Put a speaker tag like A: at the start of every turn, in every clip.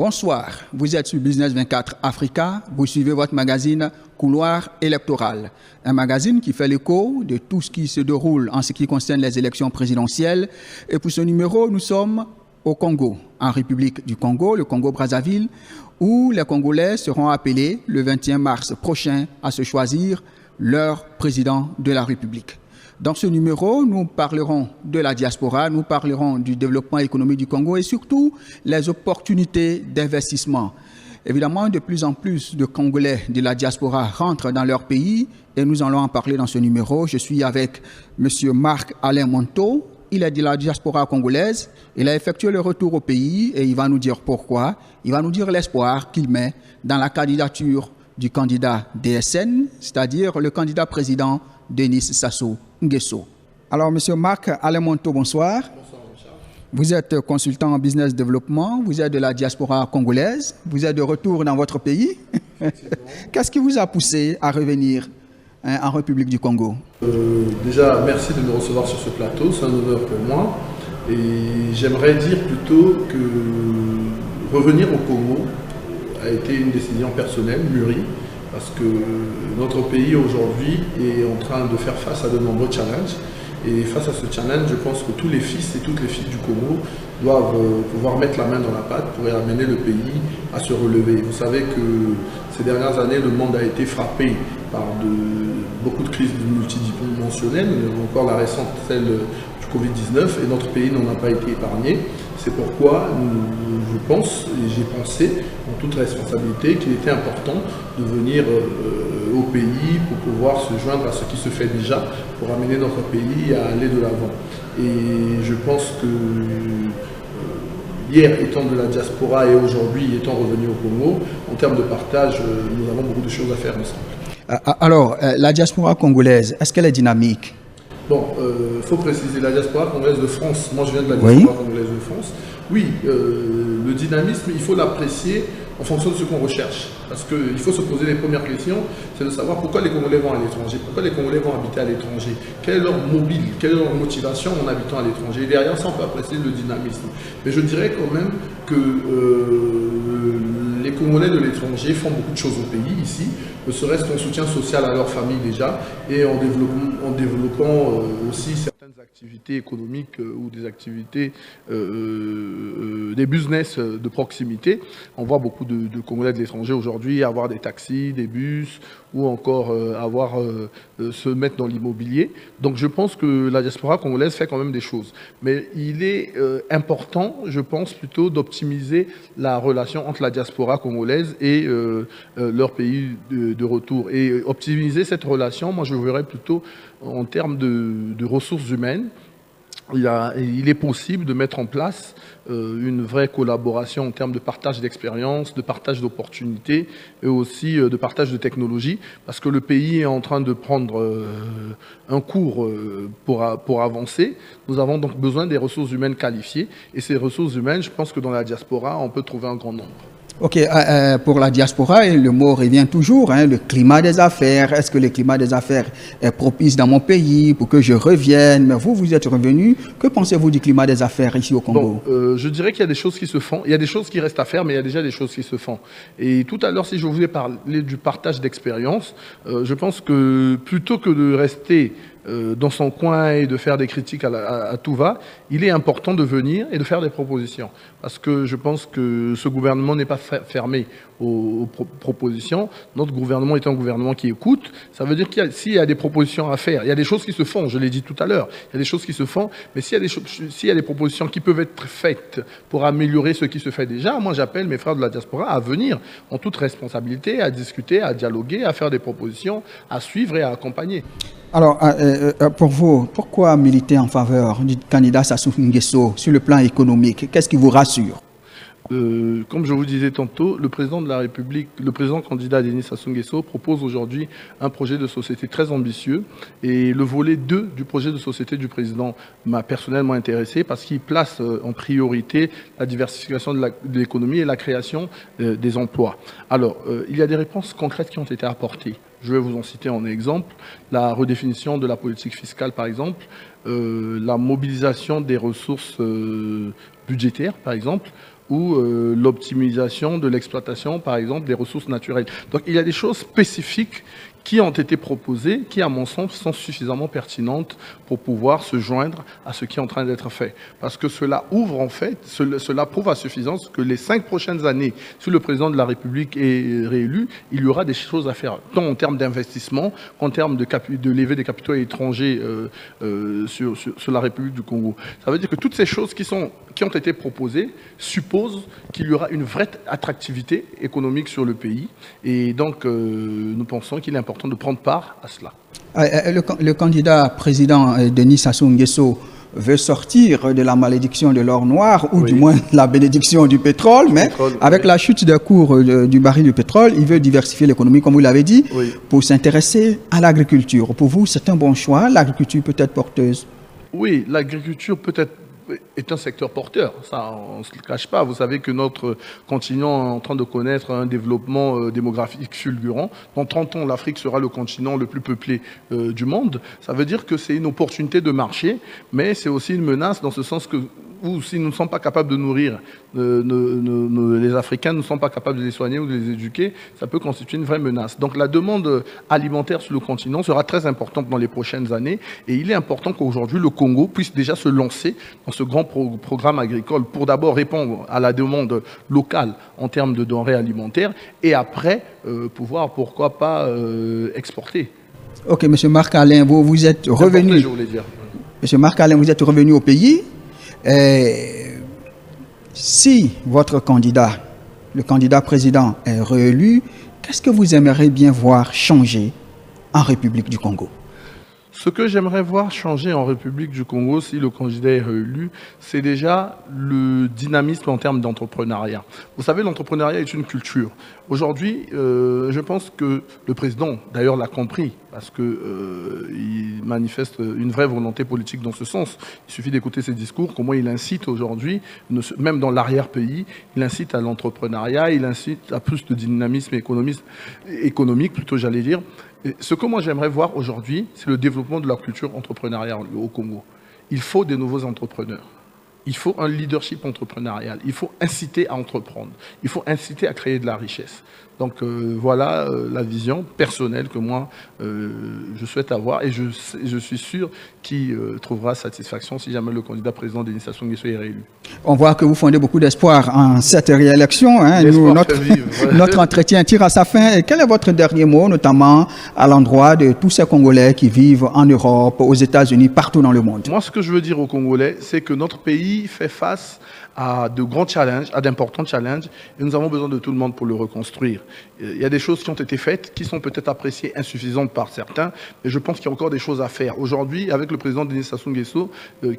A: Bonsoir, vous êtes sur Business 24 Africa, vous suivez votre magazine Couloir électoral, un magazine qui fait l'écho de tout ce qui se déroule en ce qui concerne les élections présidentielles. Et pour ce numéro, nous sommes au Congo, en République du Congo, le Congo-Brazzaville, où les Congolais seront appelés le 21 mars prochain à se choisir leur président de la République. Dans ce numéro, nous parlerons de la diaspora, nous parlerons du développement économique du Congo et surtout les opportunités d'investissement. Évidemment, de plus en plus de Congolais de la diaspora rentrent dans leur pays et nous allons en parler dans ce numéro. Je suis avec M. Marc-Alain Monteau. Il est de la diaspora congolaise. Il a effectué le retour au pays et il va nous dire pourquoi. Il va nous dire l'espoir qu'il met dans la candidature du candidat DSN, c'est-à-dire le candidat président Denis Sassou Nguesso. Alors, M. Marc-Alain Monteau, bonsoir.
B: Bonsoir, Richard.
A: Vous êtes consultant en business développement, vous êtes de la diaspora congolaise, vous êtes de retour dans votre pays. Qu'est-ce qui vous a poussé à revenir en République du Congo?
B: Déjà, merci de me recevoir sur ce plateau, c'est un honneur pour moi. Et j'aimerais dire plutôt que revenir au Congo a été une décision personnelle, mûrie, parce que notre pays aujourd'hui est en train de faire face à de nombreux challenges. Et face à ce challenge, je pense que tous les fils et toutes les filles du Congo doivent pouvoir mettre la main dans la pâte pour amener le pays à se relever. Vous savez que ces dernières années, le monde a été frappé par beaucoup de crises multidimensionnelles, encore la récente, celle du Covid-19, et notre pays n'en a pas été épargné. C'est pourquoi je pense, et j'ai pensé en toute responsabilité, qu'il était important de venir au pays pour pouvoir se joindre à ce qui se fait déjà, pour amener notre pays à aller de l'avant. Et je pense que hier étant de la diaspora et aujourd'hui étant revenu au Congo, en termes de partage, nous avons beaucoup de choses à faire ensemble.
A: Alors, la diaspora congolaise, est-ce qu'elle est dynamique?
B: Bon, il faut préciser, la diaspora congolaise de France, moi je viens de la diaspora congolaise de France, oui, le dynamisme, il faut l'apprécier en fonction de ce qu'on recherche. Parce qu'il faut se poser les premières questions, c'est de savoir pourquoi les Congolais vont à l'étranger, pourquoi les Congolais vont habiter à l'étranger, quelle est leur mobile, quelle est leur motivation en habitant à l'étranger. Et derrière ça, on peut apprécier le dynamisme. Mais je dirais quand même que les Congolais de l'étranger font beaucoup de choses au pays, ici, ne serait-ce qu'en soutien social à leur famille déjà, et en développant aussi certaines activités économiques ou des activités, des business de proximité. On voit beaucoup de Congolais de l'étranger aujourd'hui avoir des taxis, des bus, ou encore se mettre dans l'immobilier. Donc je pense que la diaspora congolaise fait quand même des choses. Mais il est important, je pense plutôt, d'optimiser la relation entre la diaspora congolaise et leur pays de retour. Et optimiser cette relation, moi je verrais plutôt en termes de ressources humaines. Il est possible de mettre en place une vraie collaboration en termes de partage d'expériences, de partage d'opportunités et aussi de partage de technologies, parce que le pays est en train de prendre un cours pour avancer. Nous avons donc besoin des ressources humaines qualifiées, et ces ressources humaines, je pense que dans la diaspora, on peut trouver un grand nombre.
A: Ok, pour la diaspora, le mot revient toujours, le climat des affaires. Est-ce que le climat des affaires est propice dans mon pays pour que je revienne? Mais vous êtes revenu. Que pensez-vous du climat des affaires ici au Congo?
B: Bon, je dirais qu'il y a des choses qui se font. Il y a des choses qui restent à faire, mais il y a déjà des choses qui se font. Et tout à l'heure, si je voulais parler du partage d'expérience, je pense que plutôt que de rester dans son coin et de faire des critiques à tout va, il est important de venir et de faire des propositions. Parce que je pense que ce gouvernement n'est pas fermé aux propositions. Notre gouvernement est un gouvernement qui écoute. Ça veut dire qu'il s'il y a des propositions à faire, il y a des choses qui se font, je l'ai dit tout à l'heure, il y a des choses qui se font, mais s'il y a des propositions qui peuvent être faites pour améliorer ce qui se fait déjà, moi j'appelle mes frères de la diaspora à venir en toute responsabilité, à discuter, à dialoguer, à faire des propositions, à suivre et à accompagner.
A: Alors, pour vous, pourquoi militer en faveur du candidat Sassou Nguesso sur le plan économique? Qu'est-ce qui vous rassure?
B: Comme je vous disais tantôt, le président de la République, le président candidat Denis Sassou Nguesso propose aujourd'hui un projet de société très ambitieux. Et le volet 2 du projet de société du président m'a personnellement intéressé parce qu'il place en priorité la diversification de l'économie et la création des emplois. Alors, il y a des réponses concrètes qui ont été apportées. Je vais vous en citer en exemple. La redéfinition de la politique fiscale, par exemple, la mobilisation des ressources budgétaires, par exemple, ou l'optimisation de l'exploitation, par exemple, des ressources naturelles. Donc il y a des choses spécifiques qui ont été proposées, qui, à mon sens, sont suffisamment pertinentes pour pouvoir se joindre à ce qui est en train d'être fait. Parce que cela ouvre, en fait, cela prouve à suffisance que les 5 prochaines années, si le président de la République est réélu, il y aura des choses à faire, tant en termes d'investissement qu'en termes de levée des capitaux étrangers sur la République du Congo. Ça veut dire que toutes ces choses qui ont été proposées supposent qu'il y aura une vraie attractivité économique sur le pays. Et donc, nous pensons qu'il est important de prendre part à cela.
A: Le candidat président Denis Sassou Nguesso veut sortir de la malédiction de l'or noir, ou du moins la bénédiction du pétrole, mais avec la chute des cours du baril du pétrole, il veut diversifier l'économie, comme vous l'avez dit, pour s'intéresser à l'agriculture. Pour vous, c'est un bon choix. L'agriculture peut être porteuse.
B: Oui, l'agriculture est un secteur porteur, ça on ne se le cache pas. Vous savez que notre continent est en train de connaître un développement démographique fulgurant. Dans 30 ans, l'Afrique sera le continent le plus peuplé du monde. Ça veut dire que c'est une opportunité de marché, mais c'est aussi une menace dans ce sens que si nous ne sommes pas capables de nourrir les Africains, ne sont pas capables de les soigner ou de les éduquer, ça peut constituer une vraie menace. Donc la demande alimentaire sur le continent sera très importante dans les prochaines années, et il est important qu'aujourd'hui le Congo puisse déjà se lancer dans ce grand programme agricole pour d'abord répondre à la demande locale en termes de denrées alimentaires, et après pouvoir, pourquoi pas, exporter.
A: Ok, M. Marc Alain, vous êtes revenu.
B: Je voulais dire.
A: M. Marc Alain, vous êtes revenu au pays. Si votre candidat, le candidat président, est réélu, qu'est-ce que vous aimeriez bien voir changer en République du Congo?
B: Ce que j'aimerais voir changer en République du Congo, si le candidat est réélu, c'est déjà le dynamisme en termes d'entrepreneuriat. Vous savez, l'entrepreneuriat est une culture. Aujourd'hui, je pense que le président, d'ailleurs, l'a compris, parce qu'il manifeste une vraie volonté politique dans ce sens. Il suffit d'écouter ses discours, comment il incite aujourd'hui, même dans l'arrière-pays, il incite à l'entrepreneuriat, il incite à plus de dynamisme économique, plutôt j'allais dire. Et ce que moi j'aimerais voir aujourd'hui, c'est le développement de la culture entrepreneuriale au Congo. Il faut des nouveaux entrepreneurs. Il faut un leadership entrepreneurial. Il faut inciter à entreprendre. Il faut inciter à créer de la richesse. Donc voilà la vision personnelle que moi je souhaite avoir, et je suis sûr qu'il trouvera satisfaction si jamais le candidat président Denis Sassou Nguesso est réélu.
A: On voit que vous fondez beaucoup d'espoir en cette réélection. Hein. Notre entretien tire à sa fin. Et quel est votre dernier mot, notamment à l'endroit de tous ces Congolais qui vivent en Europe, aux États-Unis, partout dans le monde?
B: Moi, ce que je veux dire aux Congolais, c'est que notre pays fait face à de grands challenges, à d'importants challenges, et nous avons besoin de tout le monde pour le reconstruire. Il y a des choses qui ont été faites, qui sont peut-être appréciées insuffisantes par certains, mais je pense qu'il y a encore des choses à faire. Aujourd'hui, avec le président Denis Sassou Nguesso,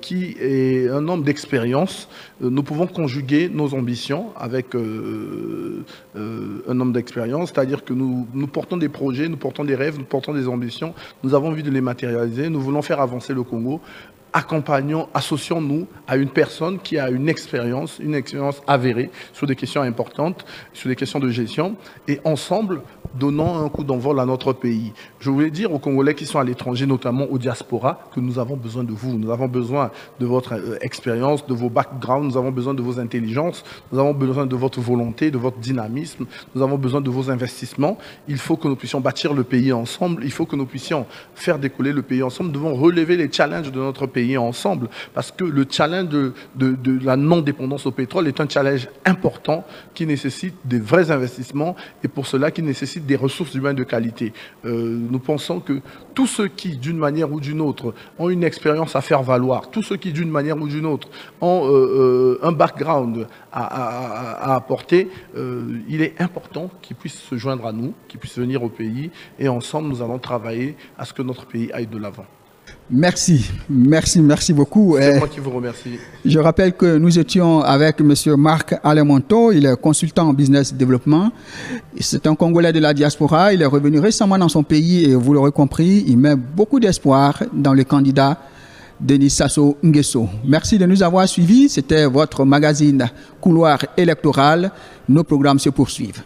B: qui est un homme d'expérience, nous pouvons conjuguer nos ambitions avec un homme d'expérience, c'est-à-dire que nous portons des projets, nous portons des rêves, nous portons des ambitions, nous avons envie de les matérialiser, nous voulons faire avancer le Congo. Accompagnons, associons-nous à une personne qui a une expérience avérée sur des questions importantes, sur des questions de gestion, et ensemble, donnons un coup d'envol à notre pays. Je voulais dire aux Congolais qui sont à l'étranger, notamment aux diasporas, que nous avons besoin de vous, nous avons besoin de votre expérience, de vos backgrounds, nous avons besoin de vos intelligences, nous avons besoin de votre volonté, de votre dynamisme, nous avons besoin de vos investissements. Il faut que nous puissions bâtir le pays ensemble, il faut que nous puissions faire décoller le pays ensemble, nous devons relever les challenges de notre pays ensemble, parce que le challenge de la non-dépendance au pétrole est un challenge important qui nécessite des vrais investissements, et pour cela qui nécessite des ressources humaines de qualité. Nous pensons que tous ceux qui, d'une manière ou d'une autre, ont une expérience à faire valoir, tous ceux qui, d'une manière ou d'une autre, ont un background à apporter, il est important qu'ils puissent se joindre à nous, qu'ils puissent venir au pays, et ensemble nous allons travailler à ce que notre pays aille de l'avant.
A: Merci beaucoup.
B: C'est moi qui vous remercie.
A: Je rappelle que nous étions avec M. Marc Alain Monteau, il est consultant en business développement. C'est un Congolais de la diaspora, il est revenu récemment dans son pays et vous l'aurez compris, il met beaucoup d'espoir dans le candidat Denis Sassou Nguesso. Merci de nous avoir suivis, c'était votre magazine Couloir électoral. Nos programmes se poursuivent.